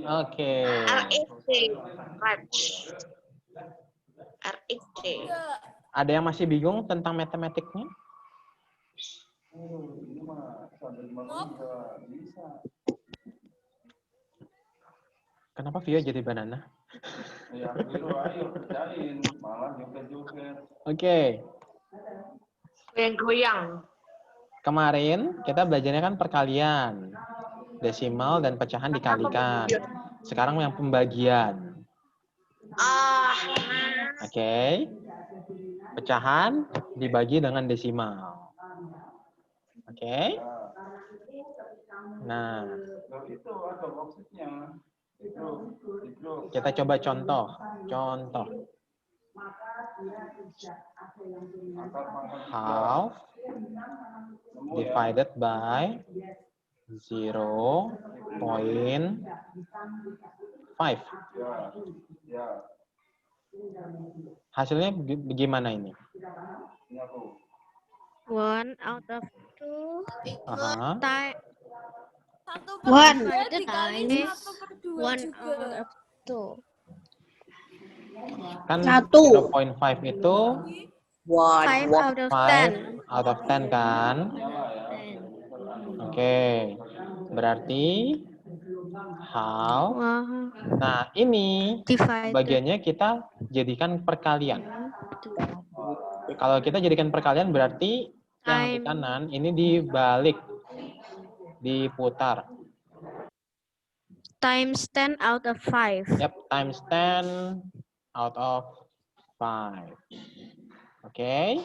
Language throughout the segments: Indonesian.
Oke. RXT. RXT. Ada yang masih bingung tentang matematiknya? Kenapa Vio jadi banana? Oke. Goyang-goyang. Kemarin kita belajarnya kan perkalian. Desimal dan pecahan dikalikan. Sekarang yang pembagian. Oke. Pecahan dibagi dengan desimal. Oke. Nah, kita coba contoh. Half divided by 0.5. Hasilnya bagaimana ini? 1 out of 2 Aha. divided by 1 out of 2. Kan 0.5 itu 5 out of 5 10. out of 10 kan? Oke. Berarti half. Nah, ini Divided. bagiannya kita jadikan perkalian. Kalau kita jadikan perkalian berarti yang di kanan ini dibalik, diputar. Times 10 out of 5. Yep, times 10 out of 5. Oke.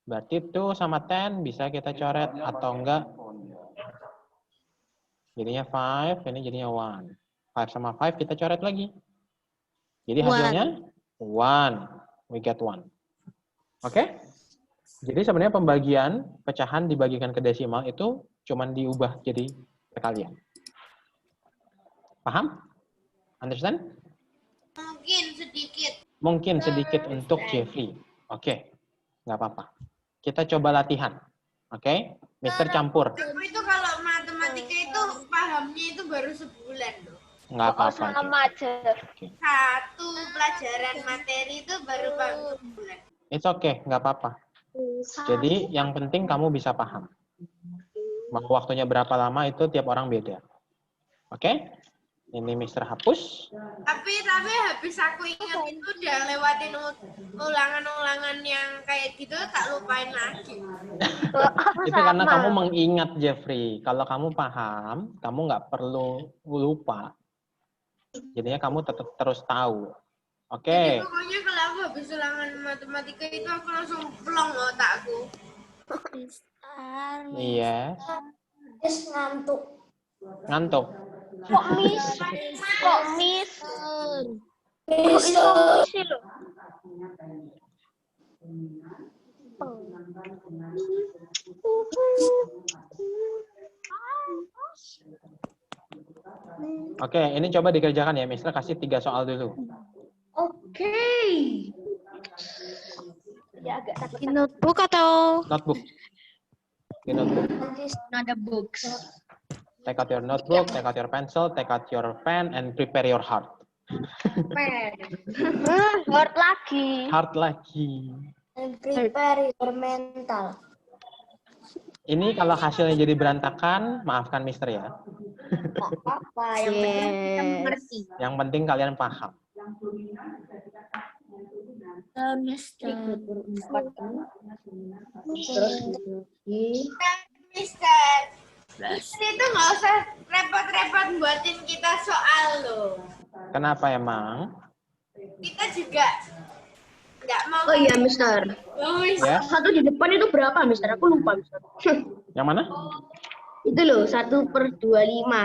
Berarti 2 sama 10 bisa kita coret atau enggak. Jadinya 5, ini jadinya 1. 5 sama 5 kita coret lagi. Jadi hasilnya 1. We get 1. Oke? Jadi sebenarnya pembagian pecahan dibagikan ke desimal itu cuman diubah jadi perkalian. Paham? Understand? Mungkin sedikit untuk Jeffrey. Oke. Nggak apa-apa. Kita coba latihan. Oke? Mister campur. Aku itu kalau matematika itu pahamnya itu baru sebulan loh. Nggak apa-apa. Sama aja. Satu pelajaran materi itu baru sebulan. It's okay, nggak apa-apa. Jadi yang penting kamu bisa paham. Mau waktunya berapa lama itu tiap orang beda. Oke? Ini Mister hapus. Tapi habis aku ingat itu udah lewatin ulangan-ulangan yang kayak gitu tak lupain lagi. Itu karena kamu mengingat, Jeffrey. Kalau kamu paham, kamu nggak perlu lupa. Jadinya kamu tetap terus tahu. Oke. Jadi pokoknya kalau aku habis ulangan matematika itu aku langsung plong otakku. Iya. Ngantuk. Ngantuk. Kok miss? Kok iso sih lo? Oke, ini coba dikerjakan ya, Mister kasih 3 soal dulu. Oke. Ya agak takut. Di notebook atau Notebook. Di notebook. ada books? Take out your notebook, take out your pencil, take out your pen, and prepare your heart. Word lagi. Heart lagi. And prepare your mental. Ini kalau hasilnya jadi berantakan, maafkan Mister ya. Apa yang penting kita mengerti. Yang penting kalian paham. Mister, ini tuh nggak usah repot-repot buatin kita soal loh. Kenapa emang? Kita juga nggak mau. Oh iya, Mister. Ya, Satu di depan itu berapa, Mister? Aku lupa, Mister. yang mana? Itu loh, 1/25.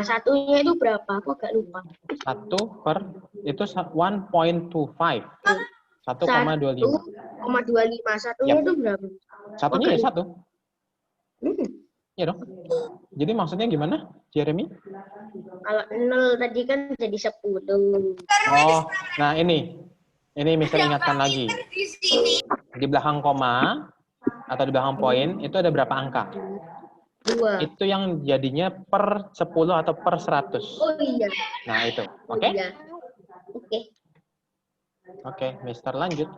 Satunya itu berapa? Aku agak lupa. 1/1.25. 1,25. 1,25. Satunya Yap. itu berapa? Satunya ya 1. Iya dong. Jadi maksudnya gimana, Jeremy? Kalau 0 tadi kan jadi 10. Oh, nah ini. Ini Mister ingatkan lagi. Di sini Di belakang koma atau di belakang poin itu ada berapa angka? 2. Itu yang jadinya per 10 atau per 100. Oh iya. Nah, itu. Oh Oke? iya. Oke. Oke, Mister lanjut.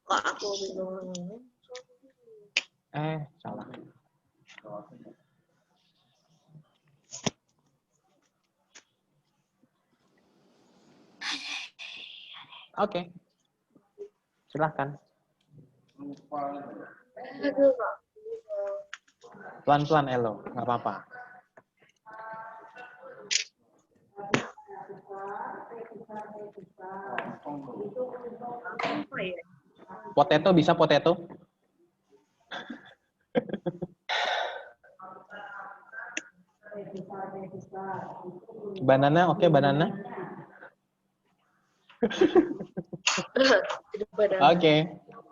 Kok aku bingung. Salah. Oke. Silahkan. Pelan-pelan, Elo. Nggak apa-apa. Apa ya? Potato bisa potato? Banana, oke, banana. Oke.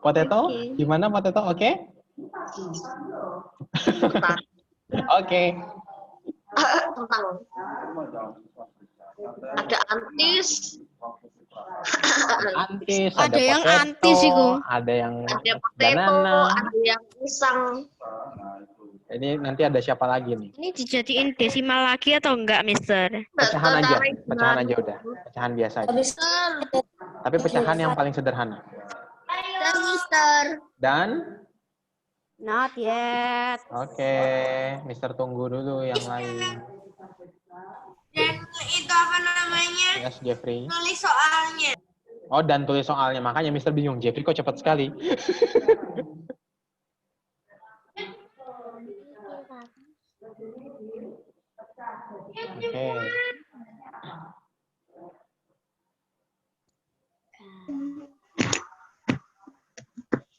Potato? Oke. Gimana potato? Oke? Oke. Tentang. Ada antis. Antis, Ada yang potato, antis itu. ada yang Ada potato, banana. ada yang pisang. Ini nanti ada siapa lagi nih? Ini dijadiin desimal lagi atau enggak, Mister? Pecahan aja udah. Pecahan biasa aja. Mister. Tapi pecahan yang paling sederhana. Mister. Dan Not yet. oke, Mister tunggu dulu yang lain. Dan itu apa namanya? Yes, Jeffrey. Tulis soalnya. Oh, dan tulis soalnya. Makanya Mister bingung. Jeffrey kok cepat sekali? Oke.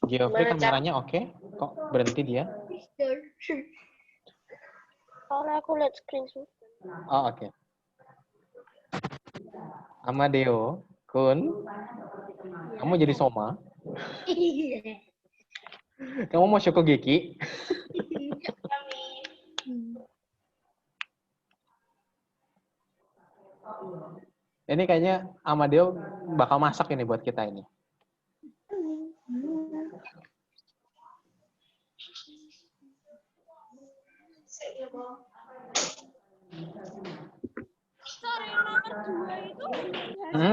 Geoffrey kameranya oke? Kok berhenti dia? Soalnya aku lihat screenshot. Oh, oke. Amadeo, Kun, kamu jadi Soma? Kamu mau Shokugeki? Ini kayaknya Amadeo bakal masak ini buat kita ini. Sorry, nomor 2 itu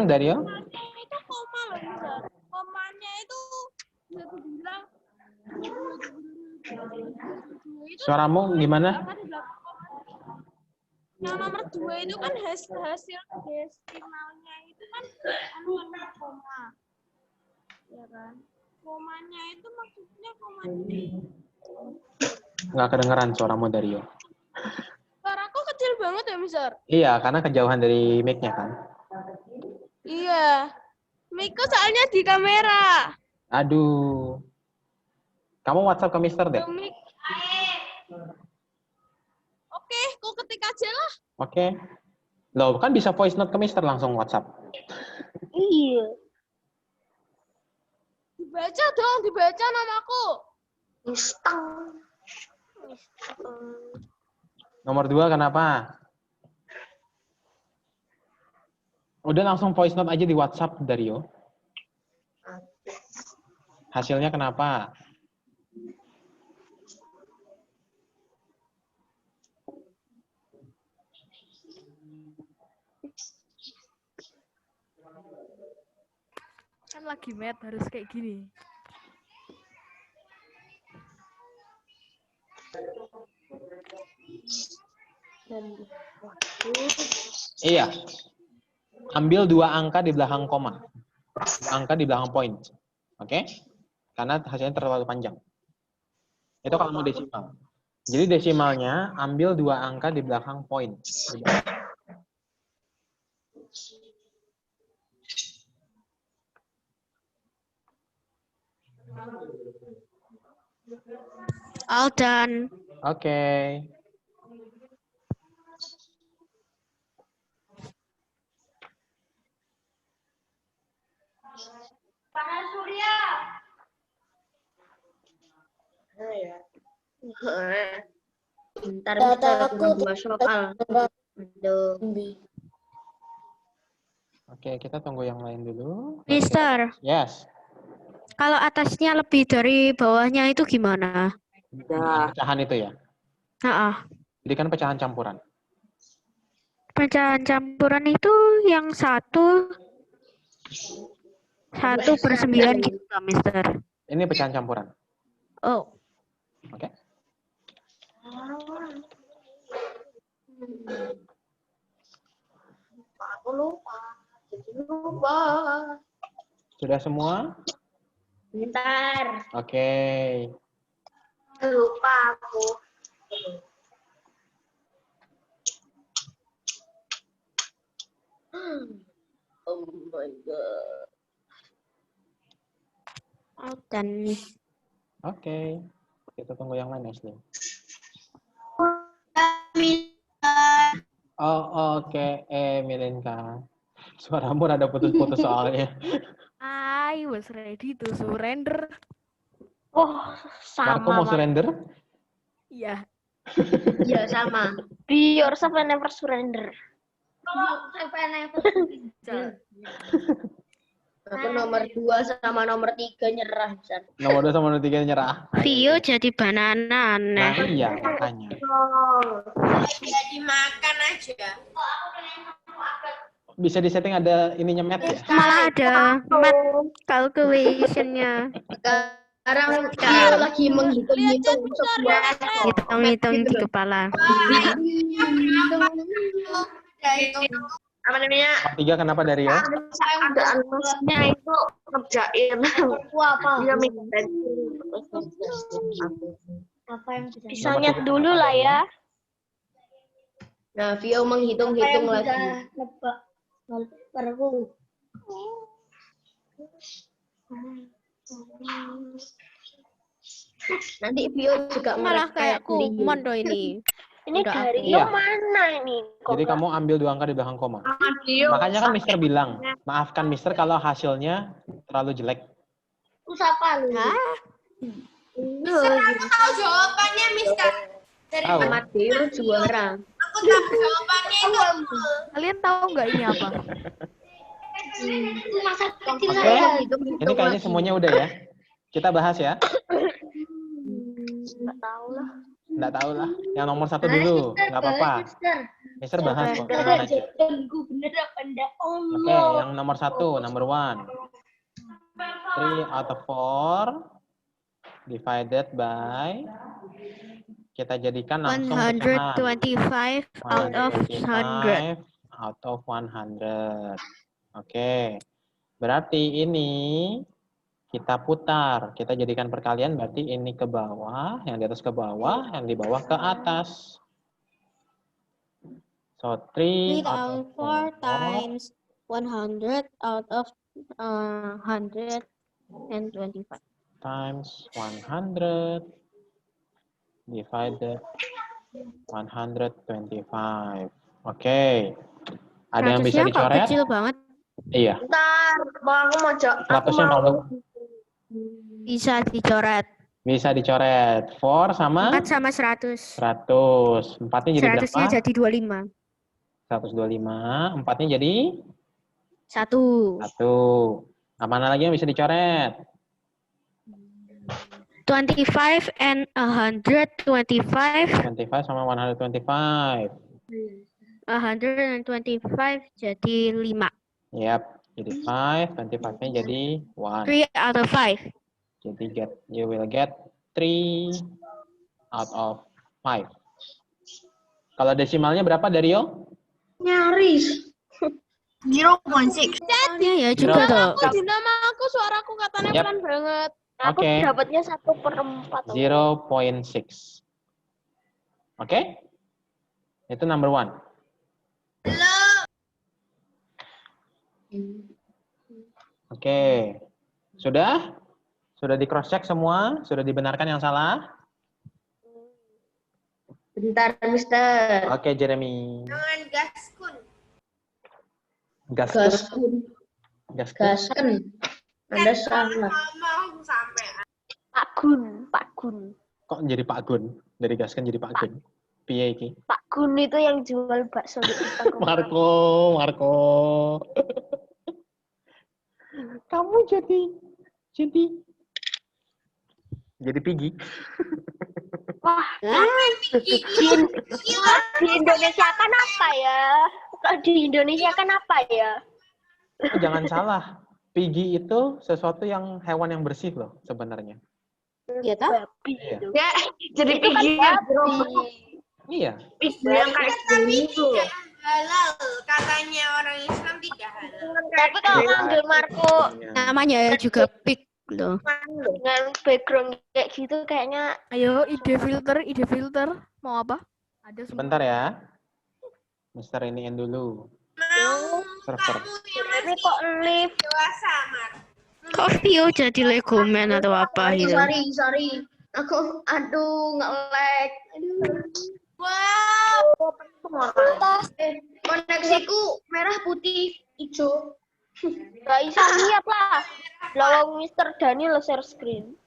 Dario? itu koma loh, Mister. Komanya itu bisa dibilang itu Suaramu gimana? akan di belakang koma. Yang nomor 2 itu kan hasil desimalnya itu kan anu koma. Ya kan? Komanya itu maksudnya koma ini. Nggak kedengeran suaramu, Dario. Suaraku kecil banget ya, Mister? Iya, karena kejauhan dari mic-nya kan. Iya. Miko soalnya di kamera. Aduh. Kamu WhatsApp ke Mister deh. Mic. Oke, kau ketik aja lah. Oke. Loh, kan bisa voice note ke Mister langsung WhatsApp. Iya. Dibaca dong, dibaca namaku. Mistang. Nomor 2 kenapa? Udah langsung voice note aja di WhatsApp, Dario. Hasilnya kenapa? Kan lagi met harus kayak gini. Iya. Ambil 2 angka di belakang koma. 2 angka di belakang point. Oke? Karena hasilnya terlalu panjang. Itu kalau mau desimal. Jadi desimalnya ambil 2 angka di belakang point. All done. Oke. Panas Surya. Bentar, Mister, aku 2 soal. Aduh. Oke, kita tunggu yang lain dulu. Mister, Yes. kalau atasnya lebih dari bawahnya itu gimana? Pecahan itu ya. Nah, Jadi kan pecahan campuran. pecahan campuran itu yang 1/9 gitu kan, Mister? Ini pecahan campuran. Oh, Oke. Aku lupa. Jadi lupa. Sudah semua? Bentar. Oke. Lupa aku. Oh my god. dan Oke. Kita tunggu yang lain, Asli. Oh, oke. Milenka. Suaramu rada putus-putus soalnya. I was ready to surrender. Oh, Marco sama. mau surrender? Iya. Iya sama. Be yourself and never surrender. Aku nomor 2 sama nomor 3 nyerah. Besar. Nomor 2 sama nomor 3 nyerah. Vio jadi banana Nah, aneh. iya makanya. Jadi makan aja. Bisa disetting ada ininya map ya? Malah ada math calculation-nya. Sekarang dia lagi menghitung-hitung sebuah Hitung-hitung di kepala. apa namanya? Nomor 3 kenapa dari ya? Ada masnya itu ngerjain. Apa? Dia minta Bisa nyet dulu lah ya. Nah, Vio menghitung-hitung lagi. Nanti Vio juga Malah kayak beli. kumon doh ini. Ini Udah dari Iya. mana ini? Jadi kamu ambil 2 angka di belakang koma. Vio. Makanya kan Mister bilang, maafkan Mister kalau hasilnya terlalu jelek. Siapa lu? Hah? Mister, aku tahu jawabannya, Mister. Dari Tahu. Mateo juara. aku tahu jawabannya itu. Kalian tahu nggak ini apa? Masa kecil Oke. saya Ini kayaknya semuanya udah ya. Kita bahas ya. Nggak tahu lah. Nggak tahu lah. Yang nomor 1 dulu. Nggak apa-apa. Mister bahas kok. Tenang aja. bener apa enggak? Oke, yang nomor 1, number 1. 3 out of 4 divided by, kita jadikan langsung pecahan. 125 out of 100. 125 out of 100. Oke. Berarti ini kita putar. Kita jadikan perkalian, berarti ini ke bawah, yang di atas ke bawah, yang di bawah ke atas. So, 3 3 out out of of 4 4 times 100 out of 125. times 100 divided 125. Oke. Ada yang bisa 100-nya kok dicoret? kecil banget. Iya. Bentar, aku mau 100-nya malu. Bisa dicoret. Bisa dicoret. 4 sama 4 sama 100. 100. 4-nya jadi 100-nya berapa? jadi 25. 125. 4-nya jadi 1. 1. Nah, mana lagi yang bisa dicoret? 25 and 125. 25 sama 125. 125 jadi 5. Yap. Jadi 5. 25-nya jadi 1. 3 out of 5. Jadi you will get 3 out of 5. Kalau desimalnya berapa, Dario? nyaris. 0.6. Iya ya juga tuh. Aku di nama aku suaraku katanya Yap. pelan banget. Aku Oke. dapatnya 1/4. 0.6. Oke? Itu number 1. Oke. Sudah? Sudah di cross check semua? Sudah dibenarkan yang salah? Bentar, Mister. Oke, Jeremy. Jangan gaskun. Gaskun. Gaskun. Gaskun. Gasken. Anda salah. Ngomong sampai Pak Gun. Kok jadi Pak Gun? Dari Gaskan jadi Pak Gun. Piye iki? Pak Gun itu yang jual bakso di depan rumah. Marco. Kamu jadi Piggy. Wah, di Indonesia kan apa ya? Di Indonesia kan apa ya? Oh, jangan salah. Piggy itu sesuatu yang hewan yang bersih loh sebenarnya. Iya toh? Babi Iya. itu. Ya, jadi Itu kan pigi babi. Iya. yang kayak Tapi gitu. tidak halal. Katanya orang Islam tidak halal. Tapi kalau manggil Marco Namanya juga pig loh. dengan background kayak gitu kayaknya Ayo, ide filter. Mau apa? Ada semua. Sebentar ya. Mister iniin dulu. Mau Server. kamu yang tapi masih kok live dewasa, Mar. Kok Vio jadi Legoman atau apa gitu? Sorry. Aku, aduh, nge-lag. Wow. Koneksiku merah, putih, hijau. nggak bisa lihat lah. Lawang Mr. Daniel share screen.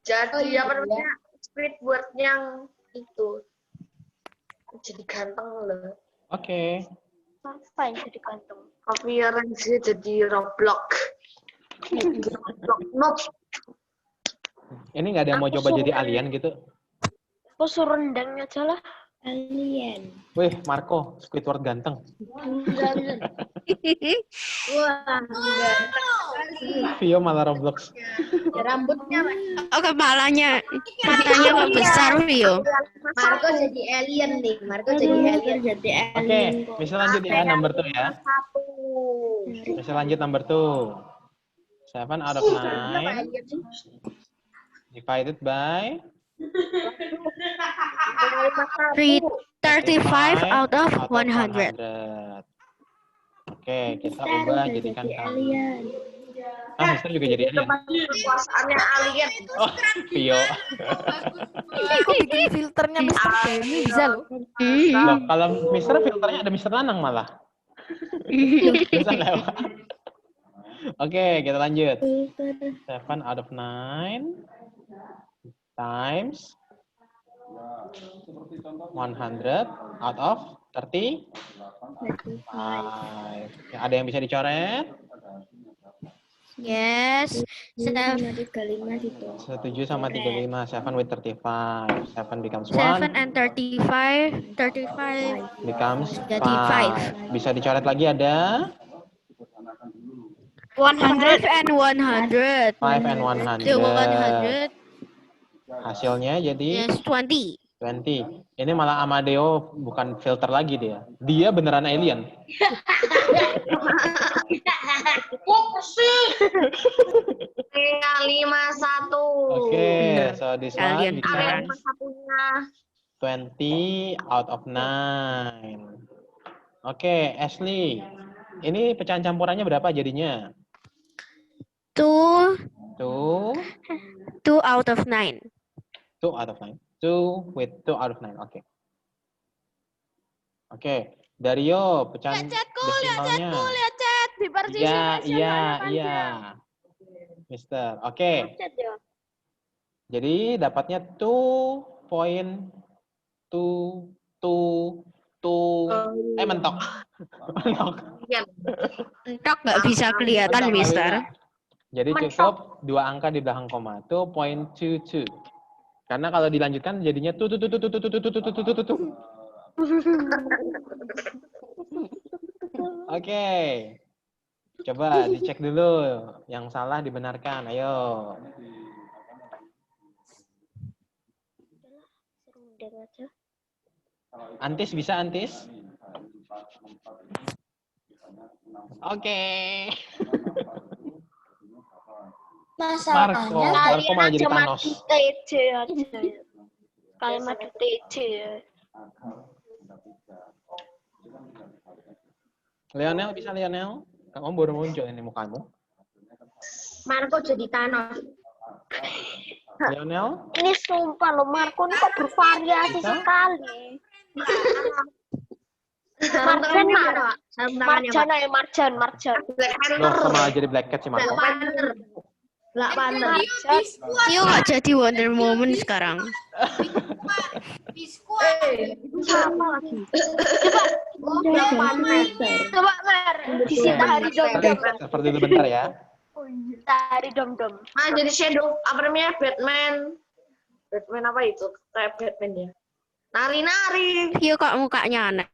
Jadi apa namanya? Squidward yang itu. Jadi ganteng loh. Oke. Apa yang jadi ganteng? Appearance-nya jadi Roblox. Nope. Ini nggak ada yang mau Aku coba jadi suka. alien gitu? Aku suruh rendang aja lah. Alien. Wih, Marco, Squidward ganteng. Wah, Vio malah Roblox. rambutnya Oh, matanya kok besar Vio. Marco jadi alien nih. Oke, bisa lanjut ya, number 2 ya. Bisa lanjut number 2. 7 out of 9 divided by 35 out of 100. Oke, kita ubah jadikan alien. Mister juga jadi alien. kekuasaannya alien. Oh, Vio. Aku bikin filternya Mr. Denny bisa loh. Loh, kalau Mister filternya ada Mister Nanang malah. Bisa lewat. Oke, kita lanjut. 7 out of 9 times 100 out of 35. Ada yang bisa dicoret? Yes. Setuju sama 35. 7 with 35. 7 becomes 7 1. and 35 Becomes jadi 5. Bisa dicoret lagi ada? 5 and 100. 5 and The 100. 100 Hasilnya jadi yes 20. 20. Ini malah Amadeo bukan filter lagi dia. Dia beneran alien. Tinggal 51. Oke, so this one Alien becomes beneran. Satunya 20 out of 9. Oke, Ashley. Ini pecahan campurannya berapa jadinya? 2 2 out of 9. 2 out of 9. 2 with 2 out of 9. Oke. Oke, Dario, pecahan desimalnya. Lihat chat di Iya. Mister. Oke. Jadi dapatnya 2.22 mentok. Mentok. Entok nggak bisa kelihatan, Mentok, Mister. nggak bisa. Jadi cukup 2 angka di belakang koma. 2.22. Karena kalau dilanjutkan jadinya tu. Oke. Coba dicek dulu. Yang salah dibenarkan. Ayo. Rendang aja. Antis bisa, Antis? Oke. Marco malah jadi Cuma Thanos. di TJ aja. Kalimat di TJ ya. Lionel bisa, Lionel? Kamu baru muncul ini mukamu. Marco jadi Thanos. Lionel? Ini sumpah loh, Marco ini kok bervariasi Bisa? sekali. Marjan Marjan. Black Loh, Panther. sama jadi Black Cat si Black Marco. Panther. Black Panther. Tio nggak jadi Wonder Woman sekarang. Biskuit. Sama lagi. Black Panther. Coba Mer, di sini hari jam. Seperti itu bentar ya. Tari dom-dom. Ah, jadi shadow apa namanya? Batman. Batman apa itu? Kayak Batman ya. Nari-nari. Vio kok mukanya aneh.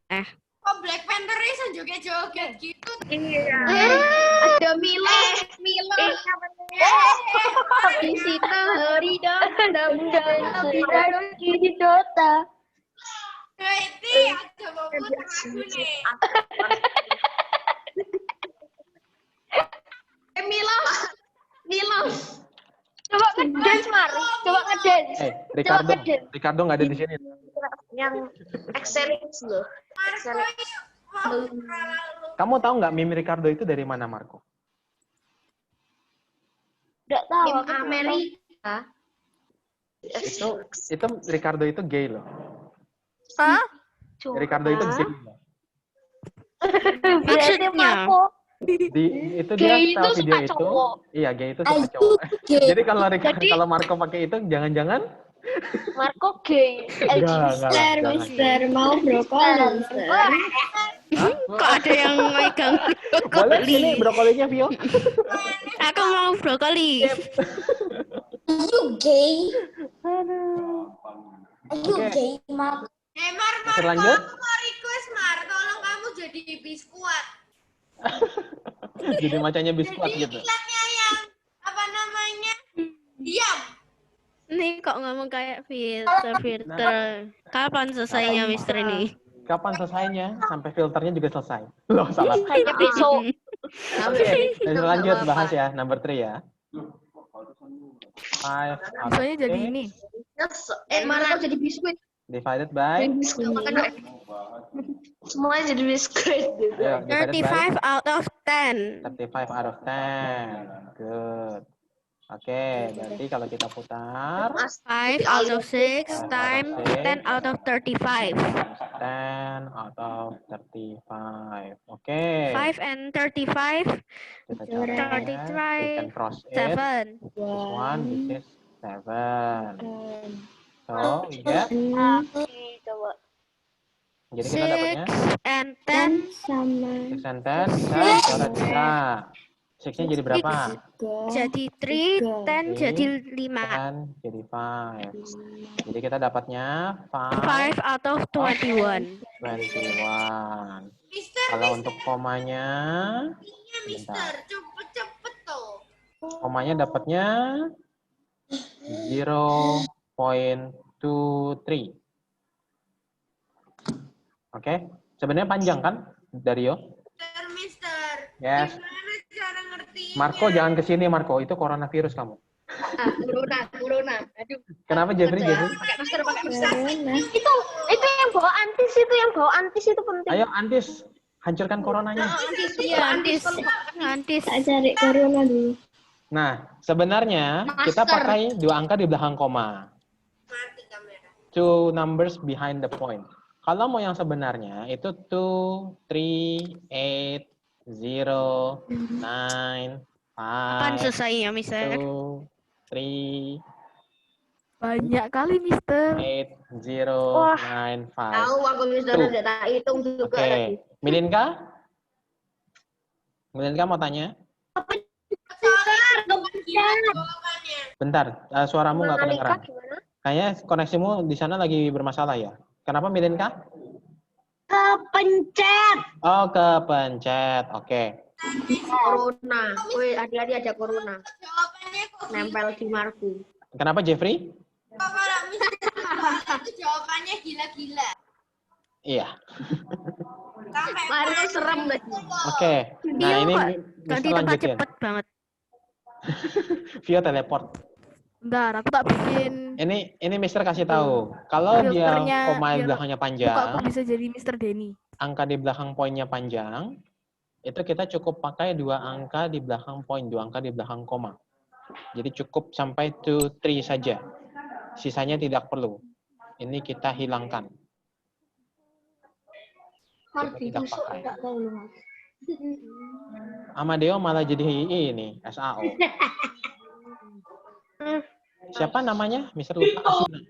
Kok Black Panther iso joget-joget gitu? Iya. Ada Milo. Milo. Di situ hari dom-dom. Di Dota. Nah, ini ada mau putar lagu nih. Milo. Coba ngedance, Mar. Coba ngedance. Ricardo. ngedance. Ricardo nggak ada di sini. Yang excellence loh. Marco mau terlalu. Kamu tahu nggak meme Ricardo itu dari mana, Marco? Nggak tahu. Tim aku belum Amerika. Itu Ricardo itu gay loh. Hah? tahu. Ricardo itu gay loh. Berarti Maksudnya? Marco. Itu Gay dia tahu itu video suka itu. cowok. Iya, gay itu suka cowok. Jadi kalau Marco pakai itu jangan-jangan Marco gay. enggak. Mau brokoli, Hah? Kok ada yang megang Boleh brokoli? sini brokolinya, Vio. Aku mau brokoli. Oke. Mar, Bisa lanjut? aku mau request Mar, tolong kamu jadi biskuat. Jadi macamnya biskuit Jadi gitu. iklannya yang apa namanya? Diam. Nih kok ngomong kayak filter. Kapan selesainya Mister ini? Kapan selesainya? Sampai filternya juga selesai. Loh, salah. Kayaknya besok. Oke, kita lanjut bahas ya, number 3 ya. 5 Misalnya jadi ini. Mana jadi biskuit? divided by Semuanya jadi biskuit gitu. ayo, divided by 35 out of 10. 35 out of 10. Good. Oke, berarti kalau kita putar 5 out of 6 times 10 out of 35. 10 out of 35. Oke. 5 and 35, Kita coba ya. We can cross it. 7. This one, this is 7. So, we get. Coba. Jadi kita dapatnya 6 and 10. 6 and 10 bisa coret bisa. 6-nya jadi berapa? Jadi 3, 10 jadi 5. 10 jadi 5. Jadi kita dapatnya 5 5, out of 21. 21. Mister, Kalau untuk komanya, Mister, cepet-cepet tuh. komanya dapatnya 0.23. Oke, sebenarnya panjang kan, Dario? Mister. Yes. Gimana cara ngerti? Marco jangan ke sini, Marco. Itu coronavirus kamu. Corona. Aduh, Kenapa Jeffrey? pakai masker. Itu yang bawa antis itu penting. Ayo Antis, hancurkan coronanya. Iya, antis. Tak cari corona dulu. Nah, sebenarnya kita pakai dua angka di belakang koma. Mati kamera. Two numbers behind the point. Kalau mau yang sebenarnya itu 2, 3, 8, 0, 9, Kapan 5, selesainya, Mister? 2, 3, Banyak kali, Mister. 8, 0, 9, 5. Tahu aku bisa Tuh. udah tak hitung juga Oke, lagi. Milinka? Milinka mau tanya? Jawabannya. Bentar, suaramu nggak kedengeran. Gimana? Kayaknya koneksimu di sana lagi bermasalah ya. Kenapa Milinka? Kepencet. Oh, kepencet. Oke. Corona. Woi, adik-adik ada corona. Jawabannya kok Nempel di Marku. Kenapa Jeffrey? kalau misalnya itu jawabannya gila-gila. Iya. Sampai Marku serem lagi. Oke. Nah, ini Ganti Mister tempat lanjutin. cepet banget. Via teleport. Bentar, aku tak bikin Ini Mister kasih tahu. Kalau dia Filternya koma di biar belakangnya muka panjang, aku bisa jadi Mister Denny. angka di belakang poinnya panjang, itu kita cukup pakai dua angka di belakang poin, dua angka di belakang koma. Jadi cukup sampai 2, 3 saja. Sisanya tidak perlu. Ini kita hilangkan. Kita tidak pakai. Amadeo malah jadi ini, SAO. Siapa namanya? Mister lupa. Asuna.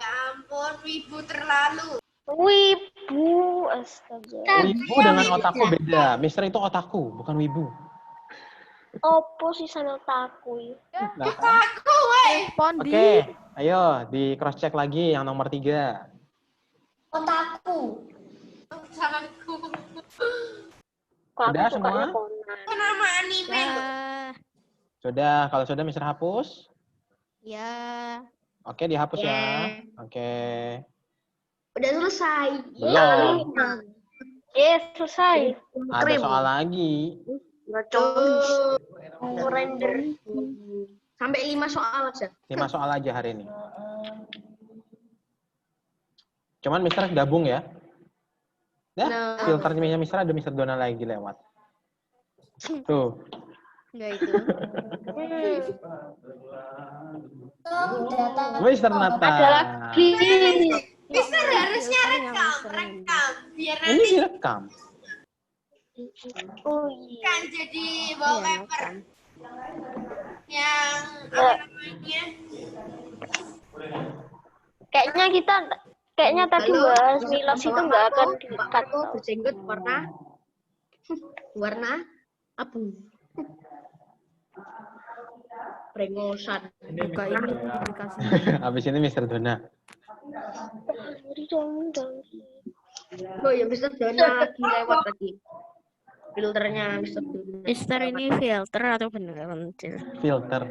ya ampun, wibu terlalu. Wibu, astaga. Wibu dengan otaku beda. Mister itu otaku, bukan wibu. Opo sih sambil takui? Nah, Aku, weh. Pondi. oke, ayo di cross check lagi yang nomor 3. Otaku. Sudah Aku sukanya semua? Conan. Itu nama anime loh. Ya. Sudah, kalau sudah Mister hapus. Ya. Oke, dihapus ya. Ya. Oke. Udah selesai. Belum. Selesai. Ada soal lagi. Render. Sampai 5 soal aja. 5 soal aja hari ini. Cuman Mister gabung ya. Ya, Nah. filternya Mister ada Mister Donald lagi lewat. Tuh. Enggak itu. Mister Nata. Ada lagi. Mister harusnya rekam. Biar Ini nanti direkam. Oh iya. kan jadi wallpaper. Yang apa namanya? Kayaknya tadi bahas Milos itu nggak akan di-cut. Aku berjenggot warna abu. Brengosan. Buka ini aplikasi. Habis ini Mister Dona. Oh ya, Mr. Dona lagi lewat tadi. Filternya Mr. Dona. Mister ini filter atau beneran? Filter.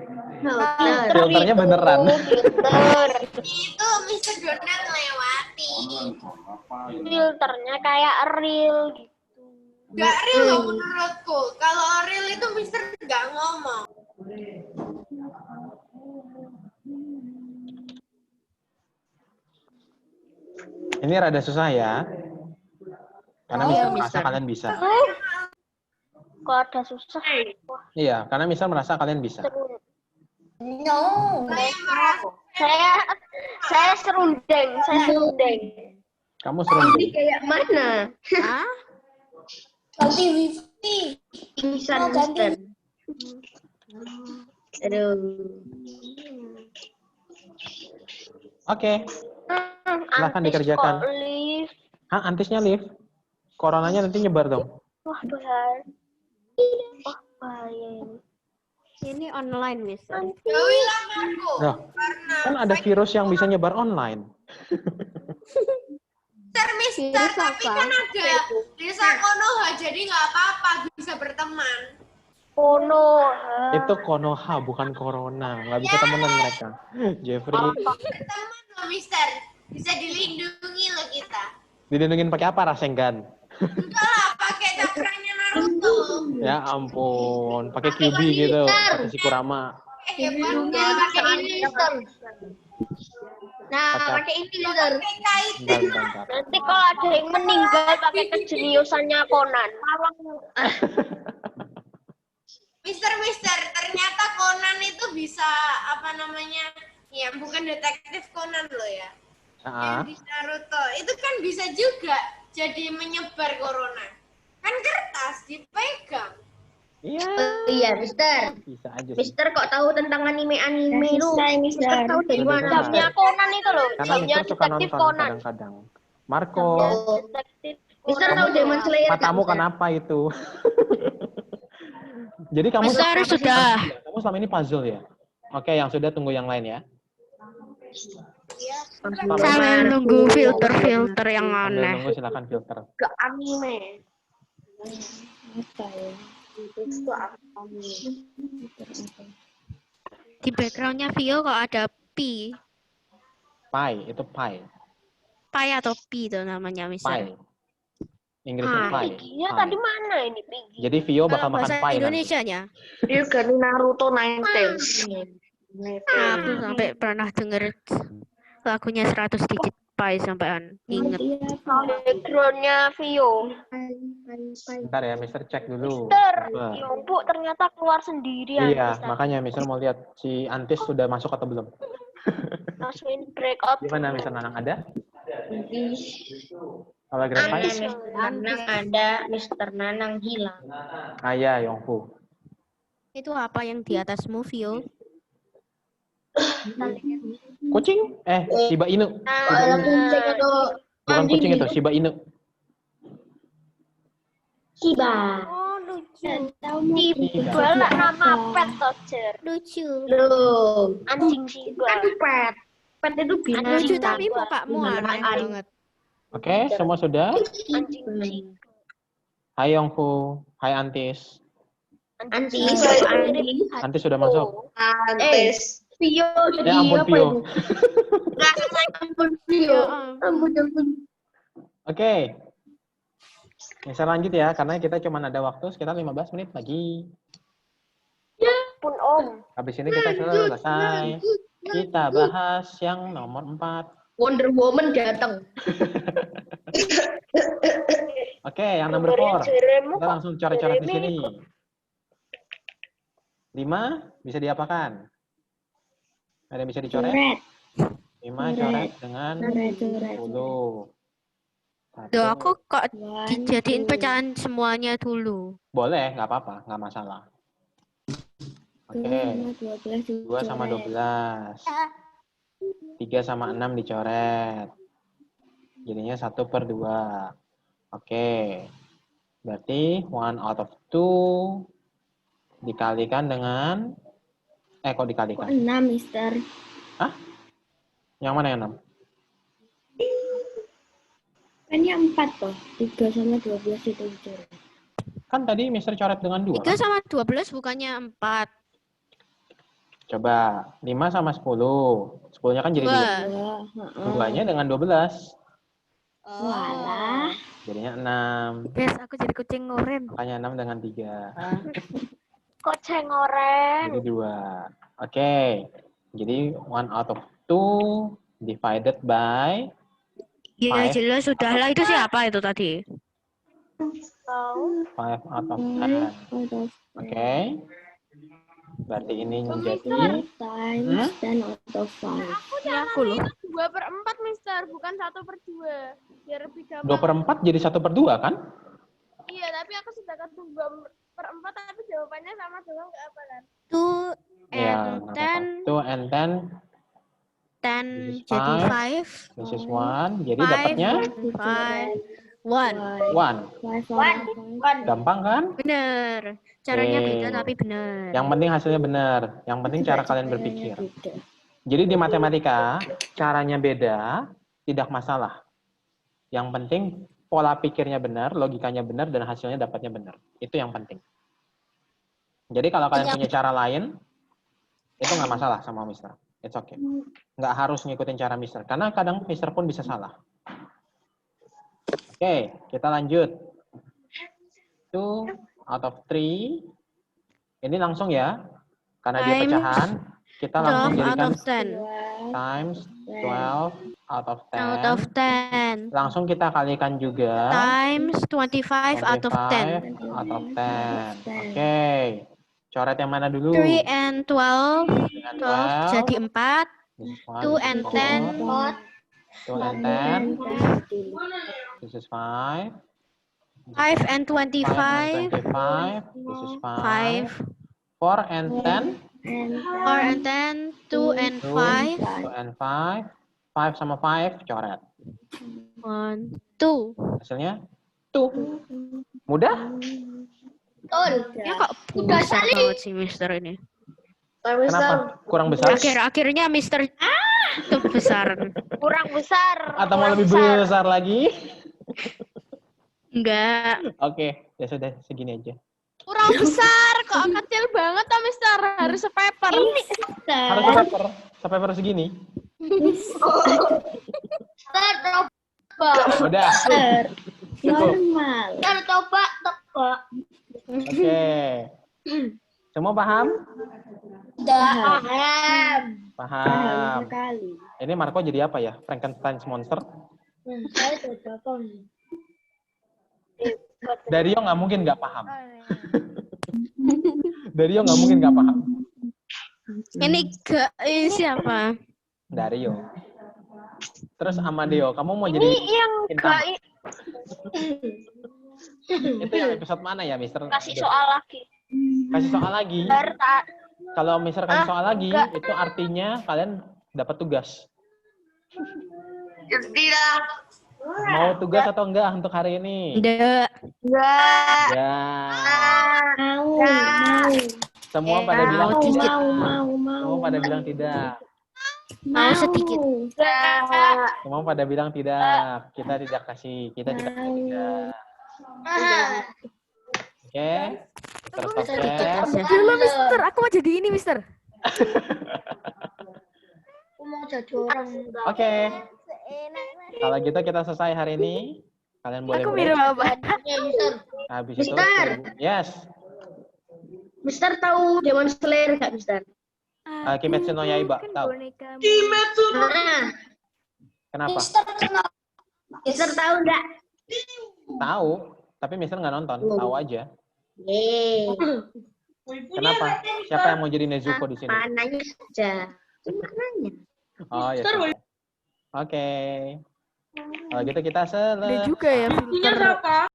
Filter. Filternya beneran. Filter. Itu Mr. Donald lewati. Filternya kayak real gitu. Gak real loh menurutku. Kalau real itu Mister gak ngomong. Ini rada susah ya. Karena Mister merasa kalian bisa. Kalau ada susah, wah Iya, karena Mister merasa kalian bisa. seru. Saya merasa Saya serundeng. Kamu seru. Ini kayak mana? Hah? ganti wifi. Pingsan Mister. Aduh. Oke. Silahkan dikerjakan. Lift. Hah, antisnya lift? Coronanya nanti nyebar dong. Wah bahaya. Wah bahaya ini. Ini online, Mister. Jauhilah Marco. Loh, Karena kan ada virus yang bisa nyebar online. Mister, tapi kan ada desa Konoha, jadi nggak apa-apa bisa berteman. Konoha. Itu Konoha, bukan Corona. Nggak bisa temenan mereka. Jeffrey, Berteman loh, Mister. Bisa dilindungi loh kita. dilindungin pakai apa, Rasengan? Enggak lah, pakai cakranya Naruto. Ya ampun, pakai QB gitu, pakai Shikurama. Hebatnya pakai ini, Mister. Nah, pakai ini Mister. Pakai kait. Bentar. Nanti kalau ada yang meninggal pakai kejeniusannya Conan. Mister, ternyata Conan itu bisa apa namanya? Ya, bukan detektif Conan loh ya. Ah, Yang di Naruto itu kan bisa juga jadi menyebar corona. Kan kertas dipegang. iya, Iya, Mister. bisa aja sih. Mister kok tahu tentang anime lu? Mister tahu dari Udah mana? selesai. Jamnya Conan itu loh. Karena Jamnya Mister suka detektif nonton Conan. kadang-kadang. Marco, Detektif Mister Conan. tahu Demon Slayer nggak, matamu Mister? kenapa itu? Jadi kamu Mister sudah. kamu selama ini puzzle ya? Oke, yang sudah tunggu yang lain ya. Sambil nunggu filter-filter yang Sambil aneh. nunggu silakan filter. Ke anime. Di backgroundnya Vio kok ada P. Pi, itu pi. Pi atau P itu namanya, Pi. Mister. Inggrisnya pi. Piginya Pi. tadi mana ini Piggy? Jadi Vio bakal Kalau makan bahasa pi nanti. Indonesianya, Dia ganti Naruto Nine Tails. aku sampai pernah denger lagunya 100 digit Pi sampai inget. Backgroundnya Vio. Bentar ya, Mister cek dulu. Mister, Wah. Yombo ternyata keluar sendirian. Iya, Mister. makanya Mister mau lihat si Antis sudah masuk atau belum. Masukin breakout. Gimana Mister Nanang ada? Kalau Grand Pi? Nanang ada, Mister Nanang hilang. Ah ya, Yongfu. Itu apa yang di atasmu, Vio? Kucing? Shiba Inu. Ada kucing atau Bukan kucing itu, Shiba Inu. Shiba. Oh, lucu. Tiga. Tiba lah nama pet tocer. Lucu. Loh, Anjing tiba. kan pet. Pet itu binatang. Lucu tapi bapakmu aneh banget. Oke, semua sudah? Anjing tiba. Hai Yongfu, hai Antis. Antis. Antis sudah masuk. Antis. Pio jadi Ya ampun apa Pio. ini? Enggak, ampun Pio. Ampun. Oke. Bisa lanjut ya, karena kita cuma ada waktu sekitar 15 menit lagi. Pun om. Habis ini kita selesai. Kita bahas yang nomor 4. Wonder Woman datang. Oke, yang nomor 4. Jeremu Kita langsung coret-coret di sini. 5 bisa diapakan? Ada yang bisa dicoret? 5 coret dengan 10. Duh, aku kok dijadiin pecahan semuanya dulu. Boleh, nggak apa-apa, nggak masalah. Oke, 2 sama 12. 3 sama 6 dicoret. Jadinya 1/2. Oke. Berarti 1 out of 2 dikalikan dengan... kok dikalikan? 6, Mister. Hah? Yang mana yang 6? Kan yang 4 toh. 3 sama 12 itu dicoret. Kan tadi Mister coret dengan 2. 3 sama 12 bukannya 4. Coba, 5 sama 10. 10-nya kan jadi 2. 2. 2-nya dengan 12. Walah. Jadinya 6. Guys, aku jadi kucing ngoren. Makanya 6 dengan 3. Kok cengoren? Jadi 2. Oke. Jadi 1 out of 2 divided by... Ya 5 jelas sudahlah, itu siapa itu tadi? Tahu. 5 out of 10. Oke. Berarti ini menjadi... Times 10 out of 5. Aku Aku loh. 2/4, Mister, bukan 1/2. Biar lebih gampang. 2/4 jadi 1/2 kan? Iya, tapi aku sudah kata 2/4, tapi jawabannya sama doang, nggak apa kan? 2 Ya, and 10, 2 and 10. 10 This is jadi 5. This is 1. Jadi 5 dapatnya 5 1. 1. Gampang kan? Bener. Caranya Oke. beda tapi bener. Yang penting hasilnya benar. Yang penting cara kalian berpikir. Jadi di matematika, caranya beda, tidak masalah. Yang penting pola pikirnya benar, logikanya benar, dan hasilnya dapatnya benar. Itu yang penting. Jadi kalau kalian punya cara lain, itu nggak masalah sama Mister. It's okay. Nggak harus ngikutin cara Mister. Karena kadang Mister pun bisa salah. Oke, kita lanjut. 2 out of 3. Ini langsung ya. Karena dia Times pecahan, kita langsung 12 out jadikan of 10. times 12 out of 10. Out of 10. Langsung kita kalikan juga. Times 25 out of 10. 25 out of 10. Oke. Coret yang mana dulu? 3 and 12. Dengan 12 jadi 4. This is 2 and 10. 2 and 10. This is 5. 5 and 25. 5 and 25. This is 5. 5. 4 and 10. 4 and 10. 2 and 2. 5. 2 and 5. 5 sama 5, coret. 1, 2. Hasilnya 2. Mudah? Betul. Ya kok besar banget sih Mister ini. Kenapa? Kurang besar? Akhir-akhirnya Mister itu besar. Kurang besar. Atau mau kurang lebih besar lagi? Enggak. Oke, ya sudah segini aja. Kurang besar, kok kecil banget toh, Mister. Harus sepaper. Harus sepaper, sepaper segini. Coba. Udah. Cukup. Normal. Coba. Oke. Semua paham? Paham. Paham. Sekali. Ini Marco jadi apa ya? Frankenstein's monster? Saya coba paham. Dario nggak mungkin nggak paham. Dario nggak mungkin nggak paham. Ini siapa? Dario. Terus Amadeo, kamu mau jadi Ini yang bintang? gak Itu yang episode mana ya, Mister? kasih soal lagi. Kasih soal lagi. Kalau Mister kasih soal lagi, itu artinya kalian dapat tugas. Tidak. Mau tugas atau enggak untuk hari ini? Enggak. Enggak. Ya. Mau. Semua pada bilang Mau. tidak. Mau. Semua pada bilang tidak. Mau sedikit. Enggak. Semua pada bilang tidak. Kita tidak kasih. Kita tidak kasih tidak. Oke. Terus Sedikit aja. Dulu Mister, aku mau jadi ini Mister. Aku mau jadi orang. Oke. Kalau gitu kita selesai hari ini. Kalian boleh Aku break. minum apa? Ya, Mister. Habis itu. Mister. Yes. Mister tahu Demon Slayer nggak, Mister? Kimetsu no Yaiba. Tahu. Nah, Kenapa? Mister tahu nggak? Tahu. Tapi Mister nggak nonton. Tahu aja. Yeay. Kenapa? Siapa yang mau jadi Nezuko di sini? Nanya saja. Cuma nanya. Oh ya. Oke. Kalau gitu kita Ada juga ya filter